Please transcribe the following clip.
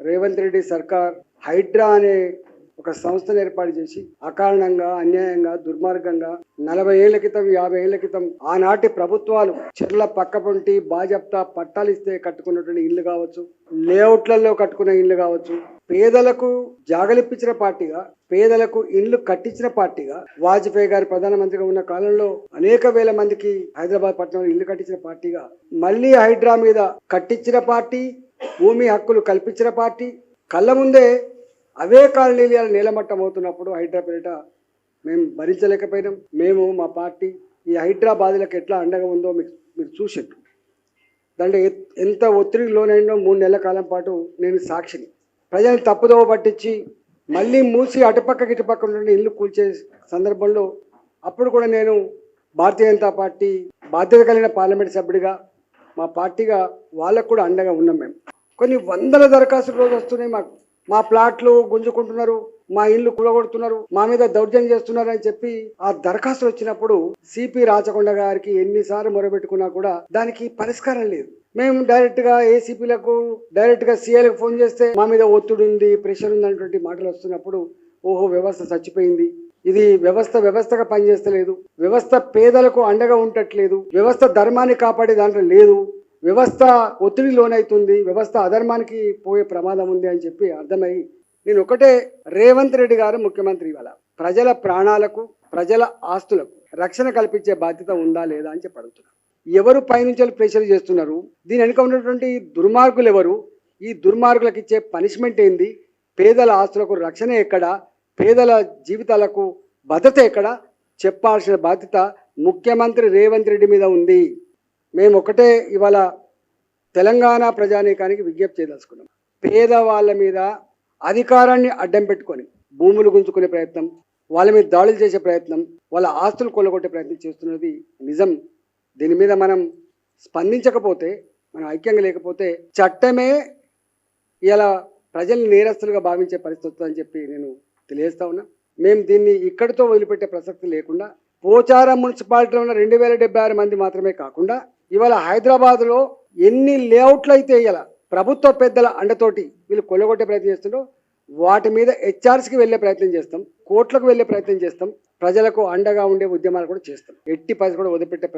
రేవంత్ రెడ్డి సర్కార్ హైడ్రా అనే ఒక సంస్థను ఏర్పాటు చేసి అకారణంగా అన్యాయంగా దుర్మార్గంగా 40 ఏళ్ల క్రితం 50 ఏళ్ల క్రితం ఆనాటి ప్రభుత్వాలు చెర్ల పక్కపొంటి బాజప్తా పట్టాలు ఇస్తే కట్టుకున్నటువంటి ఇల్లు కావచ్చు, లేఅవుట్లలో కట్టుకున్న ఇల్లు కావచ్చు, పేదలకు జాగలిప్పించిన పార్టీగా, పేదలకు ఇల్లు కట్టించిన పార్టీగా, వాజ్పేయి గారు ప్రధానమంత్రిగా ఉన్న కాలంలో అనేక వేల మందికి హైదరాబాద్ పట్టణంలో ఇల్లు కట్టించిన పార్టీగా, మళ్ళీ హైడ్రా మీద కట్టించిన పార్టీ, భూమి హక్కులు కల్పించిన పార్టీ, కళ్ళ ముందే అవే కాలనీలు నీలమట్టం అవుతున్నప్పుడు హైడ్రా పేరిట మేము భరించలేకపోయినాం. మేము మా పార్టీ ఈ హైదరాబాద్లకు ఎట్లా అండగా ఉందో మీరు చూసారు. దాంట్లో ఎంత ఒత్తిడికి లోనైందో 3 నెలల కాలం పాటు నేను సాక్షిని. ప్రజలను తప్పుదోవ పట్టించి మళ్ళీ మూసి అటుపక్కకి ఇటుపక్క నుండి ఇల్లు కూల్చే సందర్భంలో అప్పుడు కూడా నేను భారతీయ జనతా పార్టీ బాధ్యత కలిగిన పార్లమెంట్ సభ్యుడిగా మా పార్టీగా వాళ్ళకు కూడా అండగా ఉన్నాం. మేము కొన్ని వందల దరఖాస్తులు రోజు వస్తున్నాయి. మా ప్లాట్లు గుంజుకుంటున్నారు, మా ఇల్లు కూలగొడుతున్నారు, మా మీద దౌర్జన్యం చేస్తున్నారు అని చెప్పి ఆ దరఖాస్తులు వచ్చినప్పుడు సిపి రాచకొండ గారికి ఎన్నిసార్లు మొరబెట్టుకున్నా కూడా దానికి పరిష్కారం లేదు. మేము డైరెక్ట్ గా ఏసీపీలకు డైరెక్ట్ గా సీఐలకు ఫోన్ చేస్తే మా మీద ఒత్తిడి ఉంది, ప్రెషర్ ఉంది అనేటువంటి మాటలు వస్తున్నప్పుడు ఓహో వ్యవస్థ చచ్చిపోయింది, ఇది వ్యవస్థగా పనిచేస్తలేదు, వ్యవస్థ పేదలకు అండగా ఉండట్లేదు, వ్యవస్థ ధర్మాన్ని కాపాడే దాంట్లో లేదు, వ్యవస్థ ఒత్తిడి లోనైతుంది, వ్యవస్థ అధర్మానికి పోయే ప్రమాదం ఉంది అని చెప్పి అర్థమై నేను ఒకటే, రేవంత్ రెడ్డి గారు ముఖ్యమంత్రి ఇవాళ ప్రజల ప్రాణాలకు ప్రజల ఆస్తులకు రక్షణ కల్పించే బాధ్యత ఉందా లేదా అని చెప్పి అడుగుతున్నారు. ఎవరు పైనుంచి ప్రెషర్ చేస్తున్నారు, దీని వెనుక ఉన్నటువంటి దుర్మార్గులు ఎవరు, ఈ దుర్మార్గులకు ఇచ్చే పనిష్మెంట్ ఏంది, పేదల ఆస్తులకు రక్షణ ఎక్కడ, పేదల జీవితాలకు భద్రత ఎక్కడ చెప్పాల్సిన బాధ్యత ముఖ్యమంత్రి రేవంత్ రెడ్డి మీద ఉంది. మేము ఒకటే ఇవాళ తెలంగాణ ప్రజానీకానికి విజ్ఞప్తి చేయదలుచుకున్నాం. పేదవాళ్ళ మీద అధికారాన్ని అడ్డం పెట్టుకొని భూములు గుంజుకునే ప్రయత్నం, వాళ్ళ మీద దాడులు చేసే ప్రయత్నం, వాళ్ళ ఆస్తులు కొల్లగొట్టే ప్రయత్నం చేస్తున్నది నిజం. దీని మీద మనం స్పందించకపోతే, మనం ఐక్యంగా లేకపోతే చట్టమే ఇలా ప్రజల్ని నేరస్తులుగా భావించే పరిస్థితి అని చెప్పి నేను తెలియజేస్తా ఉన్నా. మేము దీన్ని ఇక్కడితో వదిలిపెట్టే ప్రసక్తి లేకుండా పోచారం మున్సిపాలిటీలో ఉన్న 2076 మంది మాత్రమే కాకుండా ఇవాళ హైదరాబాద్లో ఎన్ని లేఅవుట్లు అయితే ఇలా ప్రభుత్వ పెద్దల అండతోటి వీళ్ళు కొల్లగొట్టే ప్రయత్నం చేస్తుండో వాటి మీద హెచ్ఆర్స్కి వెళ్ళే ప్రయత్నం చేస్తాం, కోర్టులకు వెళ్ళే ప్రయత్నం చేస్తాం, ప్రజలకు అండగా ఉండే ఉద్యమాలు కూడా చేస్తాం. ఎట్టి పరిస్థితి కూడా వదిలిపెట్టే